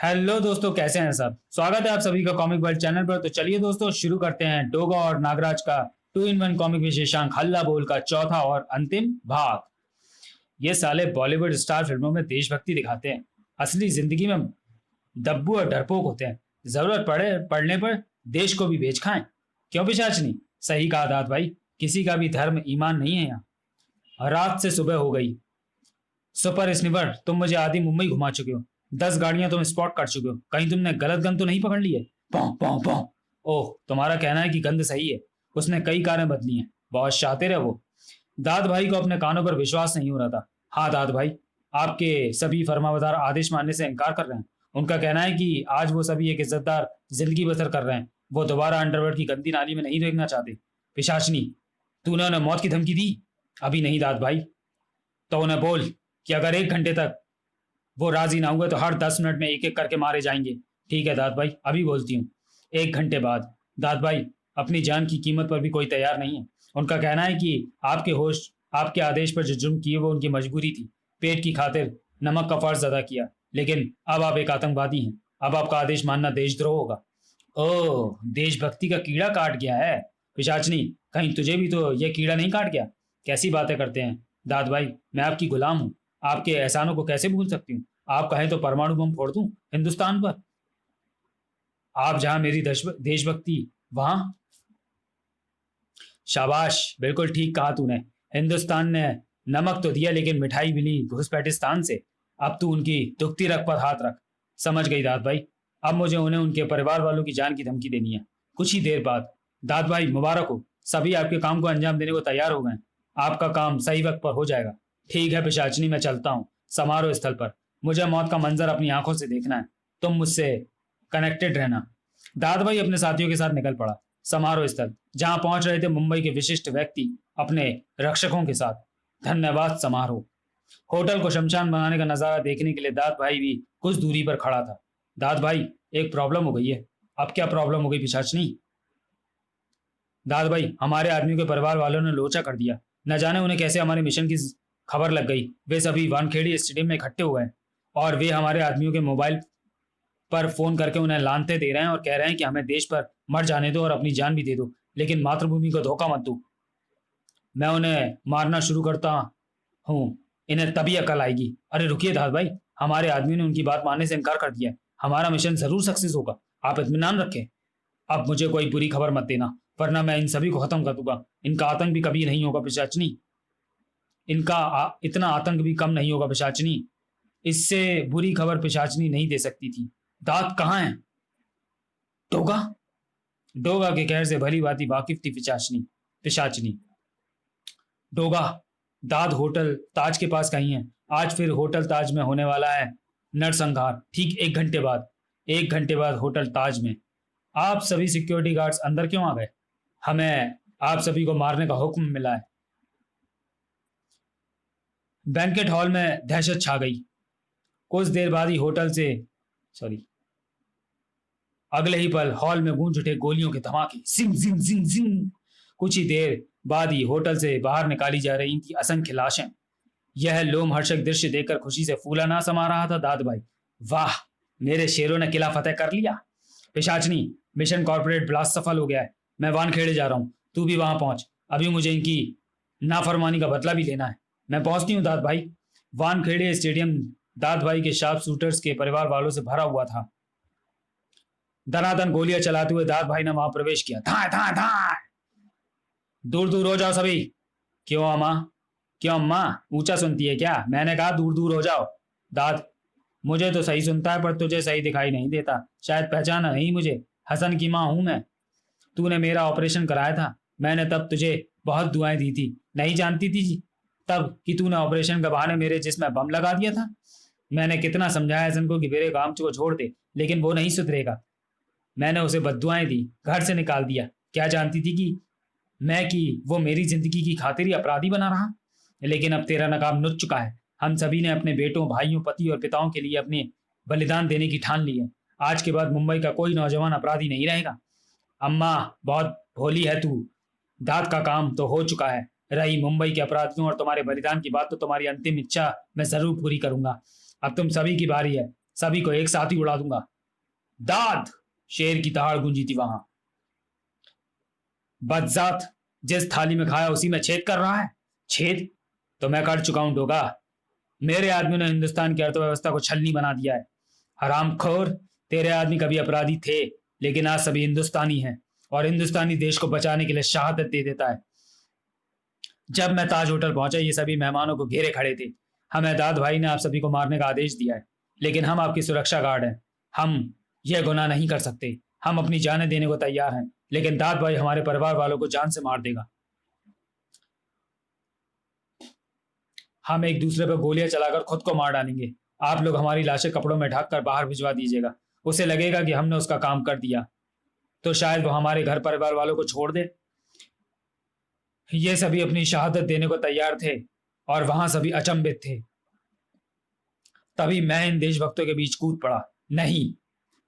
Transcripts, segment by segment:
Hello दोस्तों, कैसे हैं सब। स्वागत है आप सभी का कॉमिक वर्ल्ड चैनल पर। तो चलिए दोस्तों, शुरू करते हैं डोगा और नागराज का 2 in 1 कॉमिक विशेषांक हल्ला बोल का चौथा और अंतिम भाग। ये साले बॉलीवुड स्टार फिल्मों में देशभक्ति दिखाते हैं, असली जिंदगी में दब्बू और डरपोक होते हैं। जरूरत पड़ने पर देश को भी बेच खाएं। क्यों पिशाचनी? सही कहा दाद भाई, किसी का भी धर्म ईमान नहीं है यहाँ। रात से सुबह हो गई। सुपर स्निपर, तुम मुझे आधी मुंबई घुमा चुके हो। 10 गाड़ियां तुम स्पॉट कर चुके हो। कहीं तुमने गलत गन तो नहीं पकड़ ली है? पौ पौ पौ। ओह, तुम्हारा कहना है कि गंद सही है। उसने कई कारें बदली हैं। बहुत शातिर है वो। दाद भाई को अपने कानों पर विश्वास नहीं हो रहा था। हाँ दाद भाई, आपके सभी फरमाबरदार आदेश मानने से इनकार कर रहे हैं। उनका कहना है कि आज वो सभी एक इज्जतदार जिंदगी बसर कर रहे हैं। वो दोबारा अंडरवर्ल्ड की गंदी नाली में नहीं देखना चाहते। पिशाचनी, तूने उन्हें मौत की धमकी दी? अभी नहीं दाद भाई। तो उन्हें बोल कि अगर 1 घंटे तक वो राजी ना हुए तो हर 10 मिनट में एक एक करके मारे जाएंगे। ठीक है दाद भाई, अभी बोलती हूँ। 1 घंटे बाद। दाद भाई, अपनी जान की कीमत पर भी कोई तैयार नहीं है। उनका कहना है कि आपके आदेश पर जो जुर्म किए वो उनकी मजबूरी थी। पेट की खातिर नमक का फर्ज अदा किया, लेकिन अब आप एक आतंकवादी हैं। अब आपका आदेश मानना देशद्रोह होगा। ओह, देशभक्ति का कीड़ा काट गया है। पिशाचनी, कहीं तुझे भी तो यह कीड़ा नहीं काट गया? कैसी बातें करते हैं दाद भाई, मैं आपकी गुलाम हूँ। आपके एहसानों को कैसे भूल सकती हूँ? आप कहें तो परमाणु बम फोड़ दूं हिंदुस्तान पर। आप जहां मेरी देशभक्ति वहां। शाबाश, बिल्कुल ठीक कहा तूने। हिंदुस्तान ने नमक तो दिया, लेकिन मिठाई मिली घुसपैठिस्तान से। अब तू उनकी दुखती रग पर हाथ रख। समझ गई दाद भाई। अब मुझे उन्हें उनके परिवार वालों की जान की धमकी देनी है। कुछ ही देर बाद। दाद भाई मुबारक हो, सभी आपके काम को अंजाम देने को तैयार हो गए। आपका काम सही वक्त पर हो जाएगा। ठीक है पिशाचनी, मैं चलता हूँ समारोह स्थल पर। मुझे मौत का मंजर अपनी आंखों से देखना है। तुम मुझसे कनेक्टेड रहना। दाद भाई अपने साथियों के साथ निकल पड़ा। समारोह स्थल जहां पहुंच रहे थे मुंबई के विशिष्ट व्यक्ति अपने रक्षकों के साथ। धन्यवाद समारोह। होटल को शमशान बनाने का नजारा देखने के लिए दाद भाई भी कुछ दूरी पर खड़ा था। दाद भाई, एक प्रॉब्लम हो गई है। अब क्या प्रॉब्लम हो गई पिशाचनी? दाद भाई, हमारे आदमियों के परिवार वालों ने लोचा कर दिया। न जाने उन्हें कैसे हमारे मिशन की खबर लग गई। वे सभी वानखेड़ी स्टेडियम में इकट्ठे हुए हैं और वे हमारे आदमियों के मोबाइल पर फोन करके उन्हें लानते दे रहे हैं और कह रहे हैं कि हमें देश पर मर जाने दो और अपनी जान भी दे दो, लेकिन मातृभूमि को धोखा मत दो। मैं उन्हें मारना शुरू करता हूँ, इन्हें तभी अकल आएगी। अरे रुकिए दाद भाई, हमारे आदमी ने उनकी बात मानने से इनकार कर दिया है। हमारा मिशन जरूर सक्सेस होगा, आप इत्मीनान रखें। अब मुझे कोई बुरी खबर मत देना, वरना मैं इन सभी को खत्म कर दूंगा। इनका आतंक भी कभी नहीं होगा पिशाचनी। इतना आतंक भी कम नहीं होगा पिशाचनी। इससे बुरी खबर पिशाचनी नहीं दे सकती थी। दांत कहाँ है? डोगा। डोगा के कहर से भली भांति वाकिफ थी पिशाचनी। पिशाचनी, डोगा, दाद होटल ताज के पास कहीं है। आज फिर होटल ताज में होने वाला है नरसंहार, ठीक 1 घंटे बाद। 1 घंटे बाद होटल ताज में। आप सभी सिक्योरिटी गार्ड्स अंदर क्यों आ गए? हमें आप सभी को मारने का हुक्म मिला है। बैंकेट हॉल में दहशत छा गई। कुछ देर बाद ही होटल से सॉरी अगले ही पल हॉल में गूंज उठे गोलियों के धमाके। जिंग जिंग जिंग जिंग। कुछ ही देर बाद ही होटल से बाहर निकाली जा रही थी असंख्य लाशें। यह लोमहर्षक दृश्य देखकर खुशी से फूला ना समा रहा था दाद भाई। वाह, मेरे शेरों ने किला फतेह कर लिया। पिशाचनी, मिशन कॉर्पोरेट ब्लास्ट सफल हो गया है। मैं वानखेड़े जा रहा हूँ, तू भी वहां पहुंच। अभी मुझे इनकी नाफरमानी का बदला भी लेना है। मैं पहुंचती हूँ दाद भाई। वानखेड़े स्टेडियम दाद भाई के शार्प शूटर्स के परिवार वालों से भरा हुआ था। दनादन गोलियां चलाते हुए दाद भाई ने वहां प्रवेश किया। धाए धाए धाए। दूर दूर हो जाओ सभी। क्यों अम्मा? क्यों अम्मा, ऊंचा सुनती है क्या? मैंने कहा दूर दूर हो जाओ। दाद, मुझे तो सही सुनता है पर तुझे सही दिखाई नहीं देता। शायद पहचाना नहीं मुझे। हसन की माँ हूं मैं। तूने मेरा ऑपरेशन कराया था, मैंने तब तुझे बहुत दुआएं दी थी। नहीं जानती थी तब कि तूने ऑपरेशन के बहाने मेरे जिस्म में बम लगा दिया था। मैंने कितना समझाया हसन को कि मेरे काम को छोड़ दे, लेकिन वो नहीं सुधरेगा। मैंने उसे बद्दुआएं दी, घर से निकाल दिया। क्या जानती थी कि वो मेरी जिंदगी की खातिर ही अपराधी बना रहा। लेकिन अब तेरा नकाब नुच चुका है। हम सभी ने अपने बेटों, भाइयों, पति और पिताओं के लिए अपने बलिदान देने की ठान ली है। आज के बाद मुंबई का कोई नौजवान अपराधी नहीं रहेगा। अम्मा, बहुत भोली है तू। दाद का काम तो हो चुका है। रही मुंबई के अपराधियों और तुम्हारे बलिदान की बात, तो तुम्हारी अंतिम इच्छा मैं जरूर पूरी करूंगा। अब तुम सभी की बारी है। सभी को एक साथ ही उड़ा दूंगा। दाद! शेर की दहाड़ गूंजी थी वहां। बदजात, जिस थाली में खाया उसी में छेद कर रहा है। छेद तो मैं कर चुका हूं डोगा। मेरे आदमी ने हिंदुस्तान की अर्थव्यवस्था को छलनी बना दिया है। हरामखोर, तेरे आदमी कभी अपराधी थे, लेकिन आज सभी हिंदुस्तानी हैं, और हिंदुस्तानी देश को बचाने के लिए शहादत दे देता है। जब मैं ताज होटल पहुंचा, ये सभी मेहमानों को घेरे खड़े थे। हमें दाद भाई ने आप सभी को मारने का आदेश दिया है, लेकिन हम आपकी सुरक्षा गार्ड हैं। हम यह गुनाह नहीं कर सकते। हम अपनी जानें देने को तैयार हैं, लेकिन दाद भाई हमारे परिवार वालों को जान से मार देगा। हम एक दूसरे पर गोलियां चलाकर खुद को मार डालेंगे। आप लोग हमारी लाशें कपड़ों में ढककर बाहर भिजवा दीजिएगा। उसे लगेगा कि हमने उसका काम कर दिया, तो शायद वो हमारे घर परिवार वालों को छोड़ दे। ये सभी अपनी शहादत देने को तैयार थे, और वहां सभी अचंभित थे। तभी मैं इन देशभक्तों के बीच कूद पड़ा। नहीं,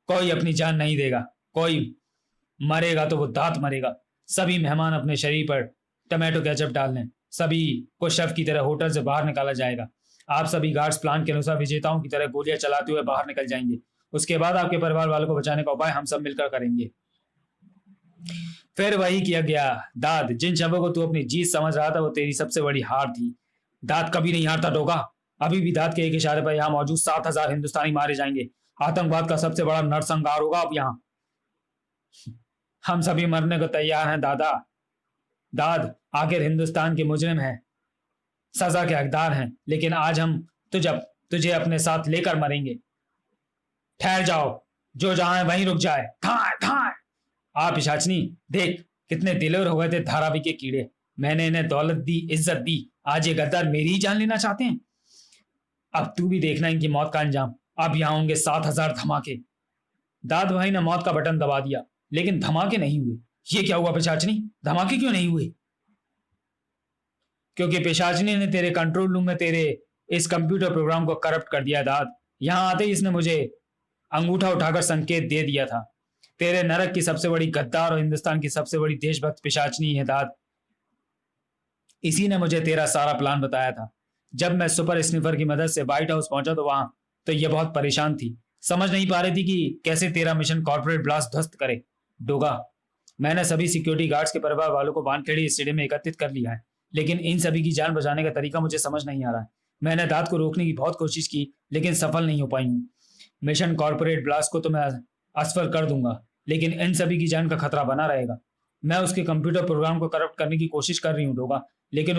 कोई अपनी जान नहीं देगा। कोई मरेगा तो वो दांत मरेगा। सभी मेहमान अपने शरीर पर टमाटो केचप डाल लें। सभी को शव की तरह होटल से बाहर निकाला जाएगा। आप सभी गार्ड्स प्लान के अनुसार विजेताओं की तरह गोलियां चलाते हुए बाहर निकल जाएंगे। उसके बाद आपके परिवार वालों को बचाने का उपाय हम सब मिलकर करेंगे। फिर वही किया गया। दाद, जिन शवों को तू अपनी जीत समझ रहा था, वो तेरी सबसे बड़ी हार थी। दाद कभी नहीं हारता डोगा। अभी भी दाद के एक इशारे पर यहाँ मौजूद 7,000 हिंदुस्तानी मारे जाएंगे। आतंकवाद का सबसे बड़ा नरसंहार होगा अब यहाँ। हम सभी मरने को तैयार हैं दादा। दाद, आखिर हिंदुस्तान के मुजरिम हैं, सजा के हकदार हैं, लेकिन आज हम तुझे अपने साथ लेकर मरेंगे। ठहर जाओ, जो जहां है वहीं रुक जाए। खाए खाए। आप पिशाचनी, देख कितने दिलेर हो गए थे धारावी के कीड़े। मैंने इन्हें दौलत दी, इज्जत दी, आज ये गद्दार मेरी ही जान लेना चाहते हैं। अब तू भी देखना इनकी मौत का अंजाम। अब यहाँ होंगे 7,000 धमाके। दाद भाई ने मौत का बटन दबा दिया, लेकिन धमाके नहीं हुए। ये क्या हुआ पिशाचनी? धमाके क्यों नहीं हुए? क्योंकि पिशाचनी ने तेरे कंट्रोल रूम में तेरे इस कंप्यूटर प्रोग्राम को करप्ट कर दिया दाद। यहां आते ही इसने मुझे अंगूठा उठाकर संकेत दे दिया था। तेरे नरक की सबसे बड़ी गद्दार और हिंदुस्तान की सबसे बड़ी देशभक्त पिशाचनी है दाद। इसी ने मुझे तेरा सारा प्लान बताया था। जब मैं सुपर स्निफर की मदद से व्हाइट हाउस पहुंचा तो ये बहुत परेशान थी। समझ नहीं पा रही थी कि कैसे तेरा मिशन कॉर्पोरेट ब्लास्ट ध्वस्त करे। डोगा, मैंने सभी सिक्योरिटी गार्ड्स के परिवार वालों को वानखेड़े स्टेडियम में एकत्रित कर लिया है, लेकिन इन सभी की जान बचाने का तरीका मुझे समझ नहीं आ रहा है। मैंने दाद को रोकने की बहुत कोशिश की, लेकिन सफल नहीं हो पाई हूँ। मिशन कॉर्पोरेट ब्लास्ट को तो मैं असफल कर दूंगा, लेकिन इन सभी की जान का खतरा बना रहेगा। मैं उसके कंप्यूटर प्रोग्राम को करप्ट करने की कोशिश कर रही हूँ डोगा, लेकिन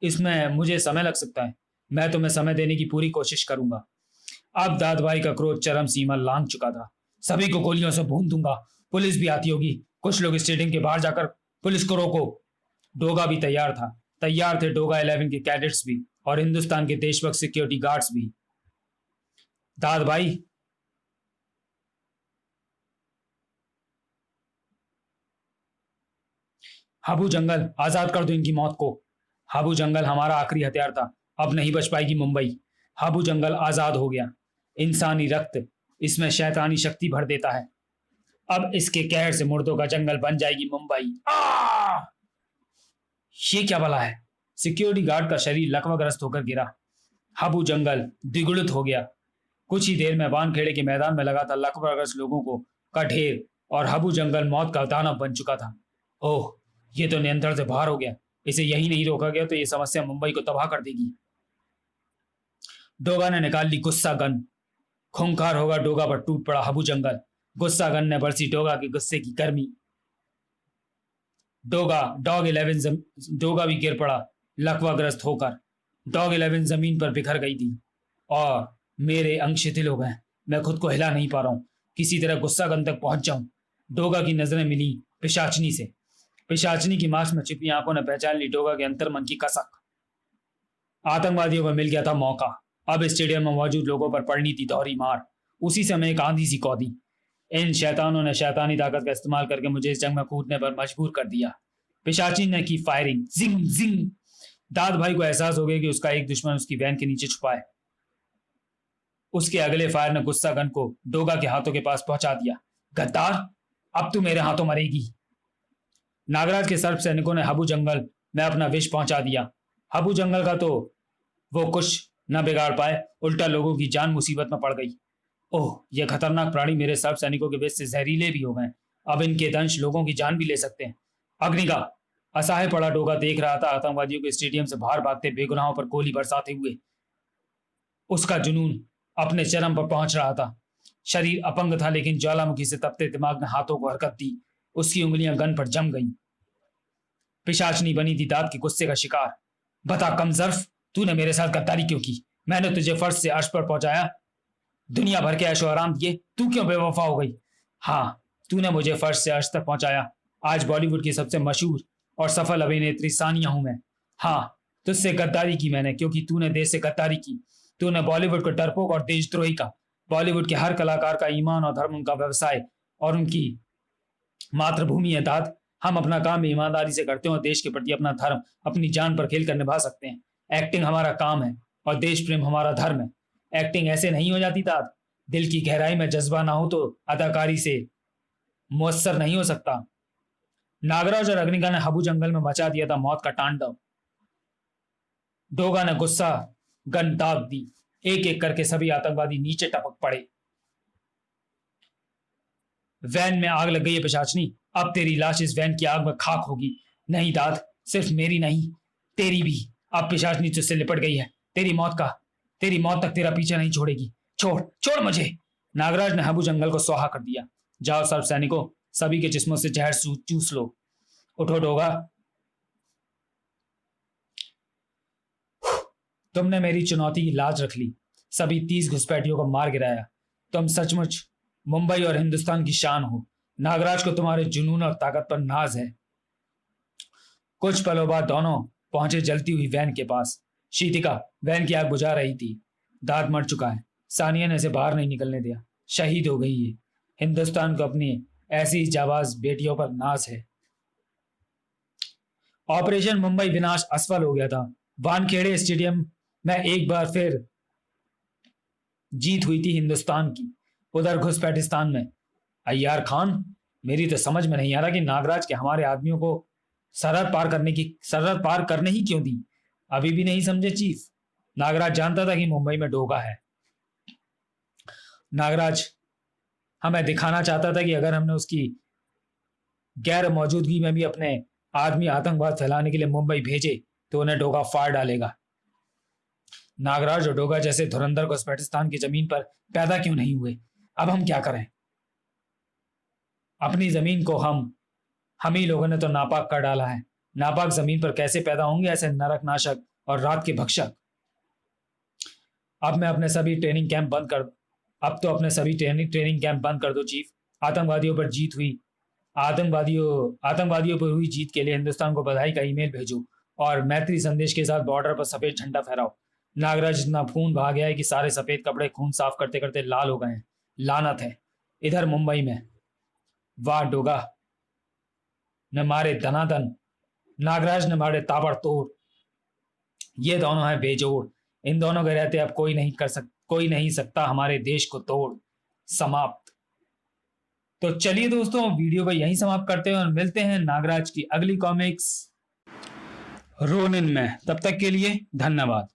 इसमें मुझे समय लग सकता है। मैं तुम्हें समय देने की पूरी कोशिश करूंगा। अब दाद भाई का क्रोध चरम सीमा लांघ चुका था। सभी को गोलियों से भून दूंगा। पुलिस भी आती होगी। कुछ लोग स्टेडियम के बाहर जाकर पुलिस को रोको। डोगा भी तैयार था। तैयार थे डोगा 11 के कैडेट्स भी, और हिंदुस्तान के देशभक्त सिक्योरिटी गार्ड्स भी। दाद भाई, हाबू जंगल, आजाद कर दो इनकी मौत को। हाबू जंगल हमारा आखिरी हथियार था, अब नहीं बच पाएगी मुंबई। हाबू जंगल आजाद हो गया। इंसानी रक्त इसमें शैतानी शक्ति भर देता है। अब इसके कहर से मुर्दों का जंगल बन जाएगी मुंबई। ये क्या भला है? सिक्योरिटी गार्ड का शरीर लकवाग्रस्त होकर गिरा। हाबू जंगल द्विगुणित हो गया। कुछ ही देर में वानखेड़े के मैदान में लगा था लकवाग्रस्त लोगों का ढेर, और हाबू जंगल मौत का दानव बन चुका था। ओह, ये तो नियंत्रण से बाहर हो गया। इसे यही नहीं रोका गया तो ये समस्या मुंबई को तबाह कर देगी। डोगा ने निकाल ली गुस्सा गन। खूंखार होगा डोगा पर टूट पड़ा हाबू जंगल। गुस्सा गन ने बरसी डोगा के गुस्से की गर्मी। डोगा भी गिर पड़ा लकवाग्रस्त होकर। डॉग 11 जमीन पर बिखर गई थी, और मेरे अंग शिथिल हो गए। मैं खुद को हिला नहीं पा रहा हूं। किसी तरह गुस्सा गन तक पहुंच जाऊं। डोगा की नजरें मिली पिशाचनी से। पिशाचनी की मांस में छिपी आंखों ने पहचान ली डोगा के अंतर्मन की कसक। आतंकवादियों को मिल गया था मौका। अब स्टेडियम में मौजूद लोगों पर पड़नी थी दोहरी मार। उसी समय एक आंधी सी कौदी। इन शैतानों ने शैतानी ताकत का इस्तेमाल करके मुझे इस जंग में कूदने पर मजबूर कर दिया। पिशाची ने की फायरिंग। जिंग जिंग। दाद भाई को एहसास हो गया कि उसका एक दुश्मन उसकी वैन के नीचे छुपा है। उसके अगले फायर ने गुस्सा गन को डोगा के हाथों के पास पहुंचा दिया। गद्दार, अब तू मेरे हाथों मरेगी। नागराज के सर्प सैनिकों ने हाबू जंगल में अपना विष पहुंचा दिया। हाबू जंगल का तो वो कुछ न बिगाड़ पाए, उल्टा लोगों की जान मुसीबत में पड़ गई। ओह, ये खतरनाक प्राणी मेरे सब सैनिकों के बीच से जहरीले भी हो गए। अब इनके दंश लोगों की जान भी ले सकते हैं। अग्निका, असहाय पड़ा डोगा देख रहा था आतंकवादियों के स्टेडियम से बाहर भागते बेगुनाहों पर गोली बरसाते हुए। उसका जुनून अपने चरम पर पहुंच रहा था। शरीर अपंग था, लेकिन ज्वालामुखी से तपते दिमाग ने हाथों को हरकत दी। उसकी उंगलियां गन पर जम गईं। पिशाचनी बनी थी दांत के गुस्से का शिकार। बता कमजर्फ, तूने मेरे साथ गद्दारी क्यों की? मैंने तुझे फर्श से अर्श पर पहुंचाया, दुनिया भर के ऐशो आराम दिए, तू क्यों बेवफा हो गई? हाँ, तूने मुझे फर्श से अर्श तक पहुंचाया। आज बॉलीवुड की सबसे मशहूर और सफल अभिनेत्री सानिया हूं मैं। हाँ, तुझसे गद्दारी की मैंने, क्योंकि तूने देश से गद्दारी की। तूने बॉलीवुड को डरपोक और देशद्रोही का। बॉलीवुड के हर कलाकार का ईमान और धर्म उनका व्यवसाय और उनकी मातृभूमि है दाद। हम अपना काम ईमानदारी से करते हैं और देश के प्रति अपना धर्म अपनी जान पर खेल कर निभा सकते हैं। एक्टिंग हमारा काम है और देश प्रेम हमारा धर्म है। एक्टिंग ऐसे नहीं हो जाती दाद। दिल की गहराई में जज्बा ना हो तो अदाकारी से मुयस्सर नहीं हो सकता। नागराज और अग्निका ने हबू जंगल में मचा दिया था मौत का तांडव। डोगा ने गुस्सा गन दाग दी। एक एक करके सभी आतंकवादी नीचे टपक पड़े। वैन में आग लग गई है पिशाचनी। अब तेरी लाश इस वैन की आग में खाक होगी। नहीं दाद, सिर्फ मेरी नहीं, तेरी भी। अब पिशाचनी तुझसे लिपट गई है। तेरी मौत तक तेरा पीछा नहीं छोड़ेगी। छोड़ छोड़ मुझे। नागराज ने हबू जंगल को स्वाहा कर दिया। जाओ सब सैनिकों, सभी के जिस्मों से जहर चूस लो। उठो डोगा, तुमने मेरी चुनौती की लाज रख ली। सभी 30 घुसपैठियों को मार गिराया। तुम सचमुच मुंबई और हिंदुस्तान की शान हो। नागराज को तुम्हारे जुनून और ताकत पर नाज है। कुछ पलों बाद दोनों पहुंचे जलती हुई वैन के पास। शीतिका वैन की आग बुझा रही थी। दाद मर चुका है। सानिया ने इसे बाहर नहीं निकलने दिया। शहीद हो गई है। हिंदुस्तान को अपनी ऐसी जाबाज बेटियों पर नाज है। ऑपरेशन मुंबई विनाश असफल हो गया था। वानखेड़े स्टेडियम में एक बार फिर जीत हुई थी हिंदुस्तान की। उधर घुसपैठिस्तान में अय्यार खान, मेरी तो समझ में नहीं आ रहा कि नागराज के हमारे आदमियों को सरहद पार करने ही क्यों दी। अभी भी नहीं समझे चीफ। नागराज जानता था कि मुंबई में डोगा है। नागराज हमें दिखाना चाहता था कि अगर हमने उसकी गैर मौजूदगी में भी अपने आदमी आतंकवाद फैलाने के लिए मुंबई भेजे तो उन्हें डोगा फाड़ डालेगा। नागराज और डोगा जैसे धुरंधर घुसपैठिस्तान की जमीन पर पैदा क्यों नहीं हुए? अब हम क्या करें? अपनी जमीन को हम ही लोगों ने तो नापाक कर डाला है। नापाक जमीन पर कैसे पैदा होंगे ऐसे नरक नाशक और रात के भक्षक? अब अपने सभी ट्रेनिंग कैंप बंद कर दो चीफ। आतंकवादियों पर हुई जीत के लिए हिंदुस्तान को बधाई का ईमेल भेजो और मैत्री संदेश के साथ बॉर्डर पर सफेद झंडा फहराओ। नागराज इतना खून बहा गया है कि सारे सफेद कपड़े खून साफ करते करते लाल हो गए हैं। लानत है। इधर मुंबई में वाह डोगा ने मारे धनाधन, नागराज ने मारे ताबड़तोड़। ये दोनों हैं बेजोड़। इन दोनों के रहते अब कोई नहीं सकता हमारे देश को तोड़। समाप्त। तो चलिए दोस्तों, वीडियो को यहीं समाप्त करते हैं और मिलते हैं नागराज की अगली कॉमिक्स रोनिन में। तब तक के लिए धन्यवाद।